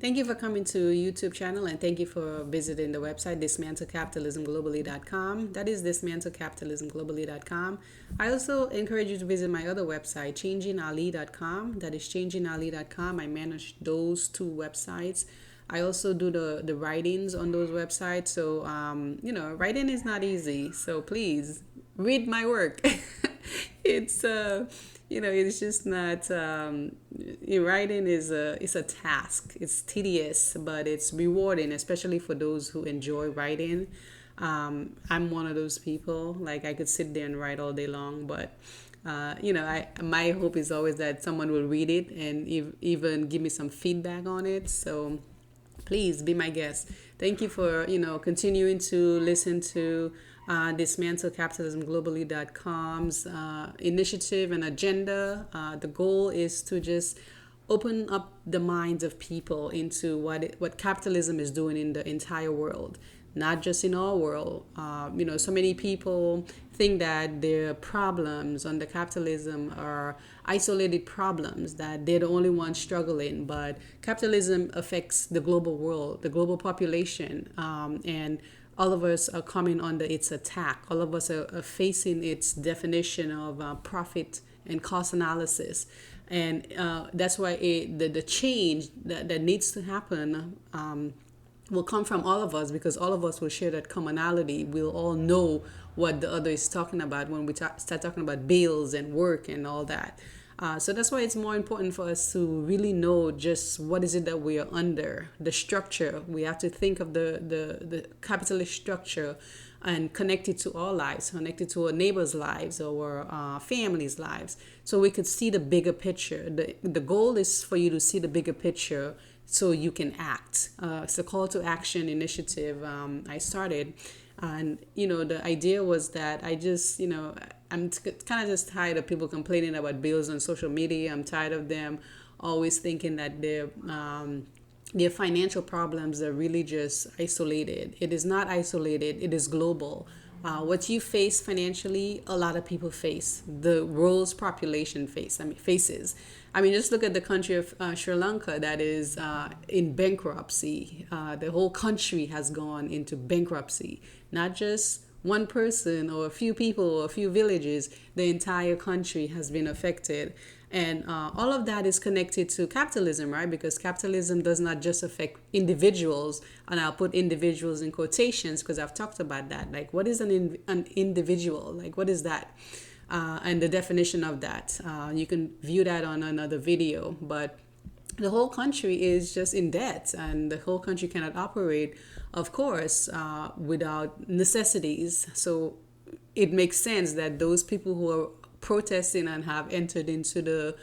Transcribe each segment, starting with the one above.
Thank you for coming to YouTube channel and thank you for visiting the website dismantlecapitalismglobally.com. That is dismantlecapitalismglobally.com. I also encourage you to visit my other website, changingali.com. That is changingali.com. I manage those two websites. I also do the writings on those websites. So, writing is not easy. So please read my work. it's it's just not writing is a task. It's tedious, but it's rewarding, especially for those who enjoy writing. I'm one of those people. Like, I could sit there and write all day long, but my hope is always that someone will read it and even give me some feedback on it. So please be my guest. Thank you for continuing to listen to dismantlecapitalismglobally.com's initiative and agenda. The goal is to just open up the minds of people into what capitalism is doing in the entire world, not just in our world. So many people think that their problems under capitalism are isolated problems, that they're the only ones struggling. But capitalism affects the global world, the global population, and all of us are coming under its attack. All of us are facing its definition of profit and cost analysis. And that's why the change that needs to happen will come from all of us, because all of us will share that commonality. We'll all know what the other is talking about when we start talking about bills and work and all that. So that's why it's more important for us to really know just what is it that we are under, the structure. We have to think of the capitalist structure and connect it to our lives, connect it to our neighbors' lives or our families' lives, so we could see the bigger picture. The goal is for you to see the bigger picture so you can act. It's a call to action initiative I started. And, the idea was that I'm kind of just tired of people complaining about bills on social media. I'm tired of them always thinking that their financial problems are really just isolated. It is not isolated. It is global. What you face financially, a lot of people face. The world's population faces. Just look at the country of Sri Lanka that is in bankruptcy. The whole country has gone into bankruptcy. Not just one person or a few people or a few villages. The entire country has been affected. And all of that is connected to capitalism, right? Because capitalism does not just affect individuals, and I'll put individuals in quotations because I've talked about that. Like, what is an individual? Like, what is that? And the definition of that. You can view that on another video. But the whole country is just in debt, and the whole country cannot operate, of course, without necessities. So it makes sense that those people who are protesting and have entered into the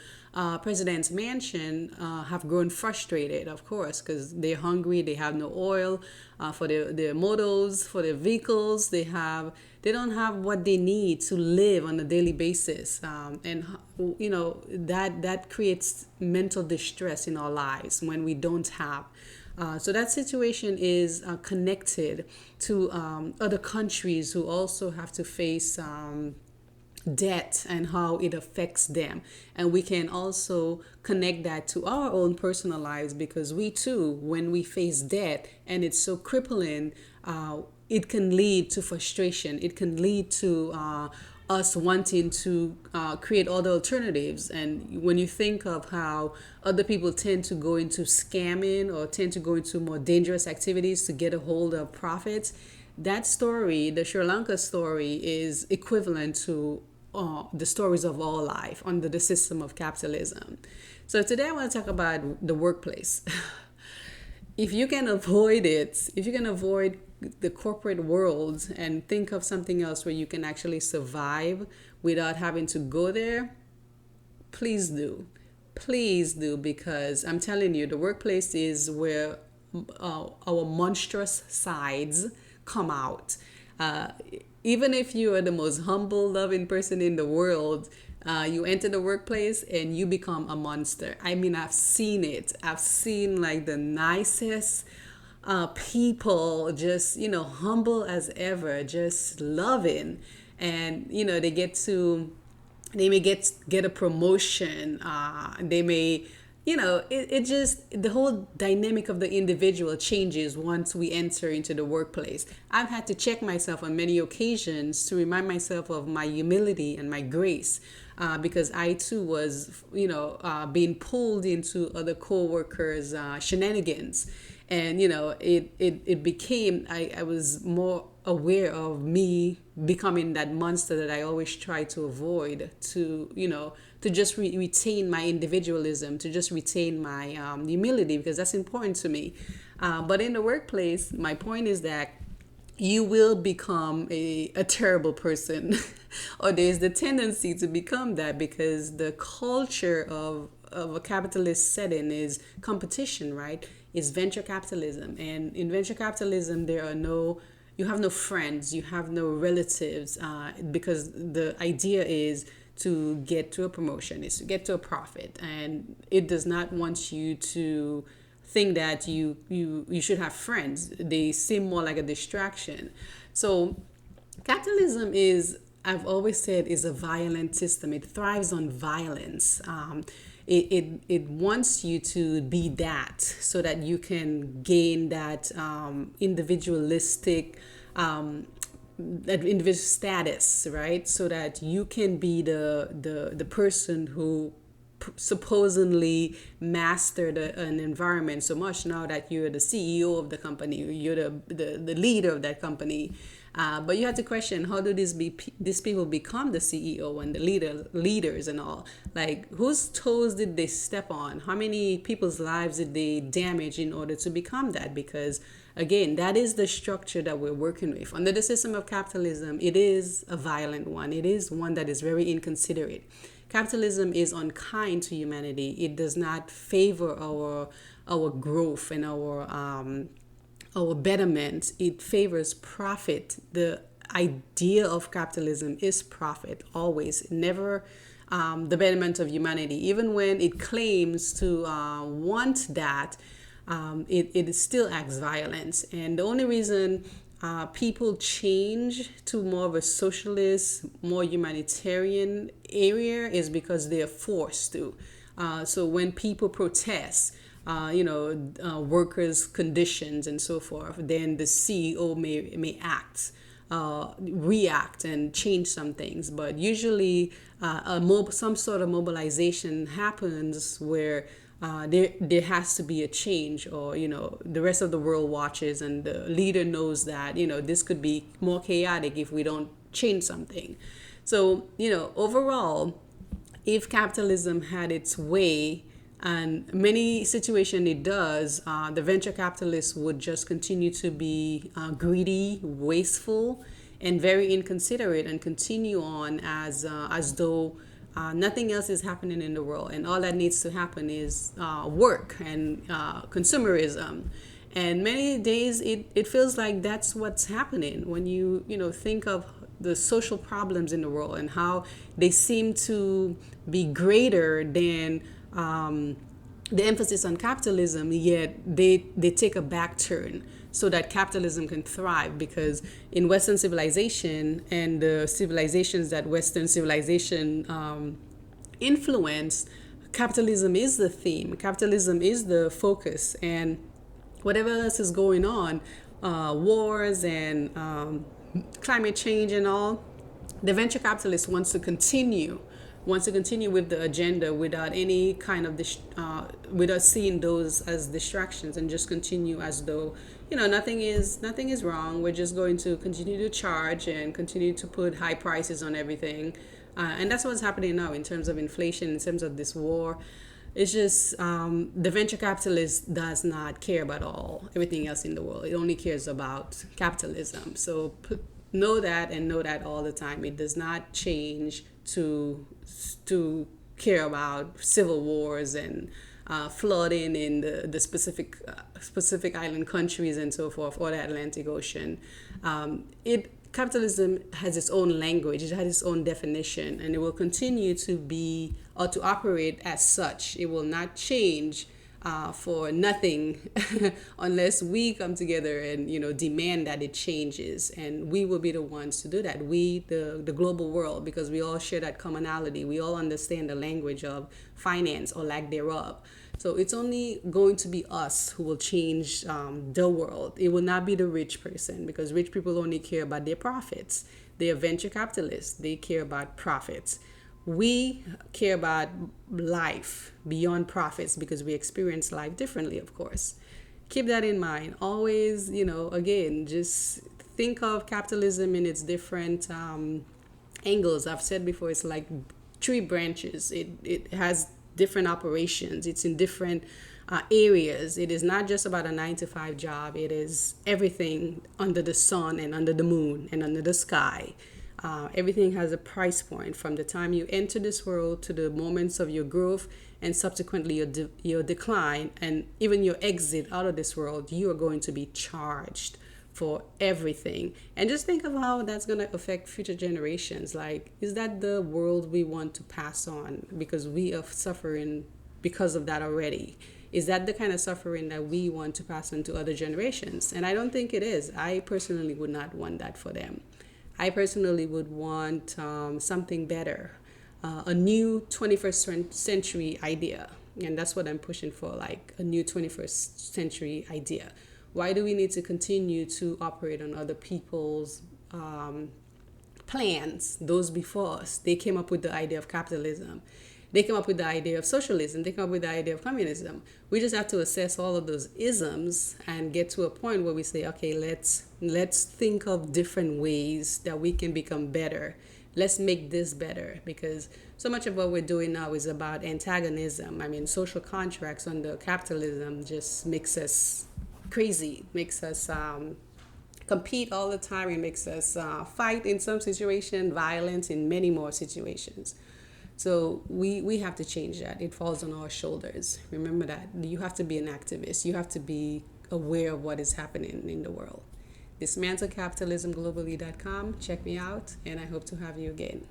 president's mansion have grown frustrated, of course, because they're hungry. They have no oil for their motors, for their vehicles. They don't have what they need to live on a daily basis, and that creates mental distress in our lives when we don't have. So that situation is connected to other countries who also have to face debt and how it affects them. And we can also connect that to our own personal lives, because we too, when we face debt and it's so crippling, it can lead to frustration. It can lead to us wanting to create other alternatives. And when you think of how other people tend to go into scamming or tend to go into more dangerous activities to get a hold of profits, that story, the Sri Lanka story, is equivalent to the stories of all life under the system of capitalism. So today I want to talk about the workplace. If you can avoid it, if you can avoid the corporate world and think of something else where you can actually survive without having to go there, please do. Please do, because I'm telling you, the workplace is where our monstrous sides come out. Even if you are the most humble, loving person in the world, you enter the workplace and you become a monster. I've seen it. I've seen like the nicest people, just humble as ever, just loving, and they may get a promotion. They may it just, the whole dynamic of the individual changes once we enter into the workplace. I've had to check myself on many occasions to remind myself of my humility and my grace, because I too was, being pulled into other co-workers' shenanigans. And it became, I was more aware of me becoming that monster that I always try to avoid, to just retain my individualism, to just retain my humility, because that's important to me. But in the workplace, my point is that you will become a terrible person or there's the tendency to become that, because the culture of a capitalist setting is competition, right? Is venture capitalism. And in venture capitalism, you have no friends, you have no relatives, because the idea is to get to a promotion, is to get to a profit. And it does not want you to think that you should have friends. They seem more like a distraction. So capitalism is, I've always said, is a violent system. It thrives on violence. It wants you to be that, so that you can gain that individualistic that individual status, right? So that you can be the person who supposedly mastered an environment so much now that you're the CEO of the company, you're the leader of that company. But you have to question, how do these people become the CEO and the leaders and all? Like, whose toes did they step on? How many people's lives did they damage in order to become that? Because again, that is the structure that we're working with. Under the system of capitalism, it is a violent one. It is one that is very inconsiderate. Capitalism is unkind to humanity. It does not favor our growth and our betterment. It favors profit. The idea of capitalism is profit, always, never the betterment of humanity. Even when it claims to want that, it still acts violence. And the only reason people change to more of a socialist, more humanitarian area is because they are forced to. So when people protest, workers' conditions and so forth, then the CEO may react and change some things. But usually, some sort of mobilization happens where there has to be a change, or the rest of the world watches and the leader knows that this could be more chaotic if we don't change something. So overall, if capitalism had its way, and many situations it does, the venture capitalists would just continue to be greedy, wasteful, and very inconsiderate, and continue on as though nothing else is happening in the world, and all that needs to happen is work and consumerism. And many days it feels like that's what's happening when you think of the social problems in the world and how they seem to be greater than the emphasis on capitalism, yet they take a back turn so that capitalism can thrive. Because in Western civilization and the civilizations that Western civilization influence, capitalism is the theme, capitalism is the focus, and whatever else is going on, wars and climate change and all, the venture capitalist wants to continue with the agenda without any kind of without seeing those as distractions, and just continue as though nothing is wrong. We're just going to continue to charge and continue to put high prices on everything, and that's what's happening now in terms of inflation, in terms of this war. It's just the venture capitalist does not care about everything else in the world. It only cares about capitalism. So know that, and know that all the time. It does not change to care about civil wars and flooding in the specific island countries and so forth, or the Atlantic Ocean. Capitalism has its own language, it has its own definition, and it will continue to be or to operate as such. It will not change for nothing unless we come together and demand that it changes, and we will be the ones to do that. We, the global world, because we all share that commonality. We all understand the language of finance or lack thereof. So it's only going to be us who will change the world. It will not be the rich person, because rich people only care about their profits. They are venture capitalists. They care about profits. We care about life beyond profits because we experience life differently, of course. Keep that in mind. Always, again, just think of capitalism in its different angles. I've said before, it's like tree branches. It has different operations. It's in different areas. It is not just about a 9 to 5 job. It is everything under the sun and under the moon and under the sky. Everything has a price point from the time you enter this world to the moments of your growth and subsequently your decline and even your exit out of this world. You are going to be charged for everything. And just think of how that's going to affect future generations. Like, is that the world we want to pass on? Because we are suffering because of that already. Is that the kind of suffering that we want to pass on to other generations? And I don't think it is. I personally would not want that for them. I personally would want something better, a new 21st century idea. And that's what I'm pushing for, like a new 21st century idea. Why do we need to continue to operate on other people's plans, those before us? They came up with the idea of capitalism. They came up with the idea of socialism. They came up with the idea of communism. We just have to assess all of those isms and get to a point where we say, okay, let's think of different ways that we can become better. Let's make this better, because so much of what we're doing now is about antagonism. I mean, social contracts under capitalism just makes us crazy, makes us compete all the time. It makes us fight in some situation, violence in many more situations. So we have to change that. It falls on our shoulders. Remember that. You have to be an activist. You have to be aware of what is happening in the world. DismantleCapitalismGlobally.com. Check me out, and I hope to have you again.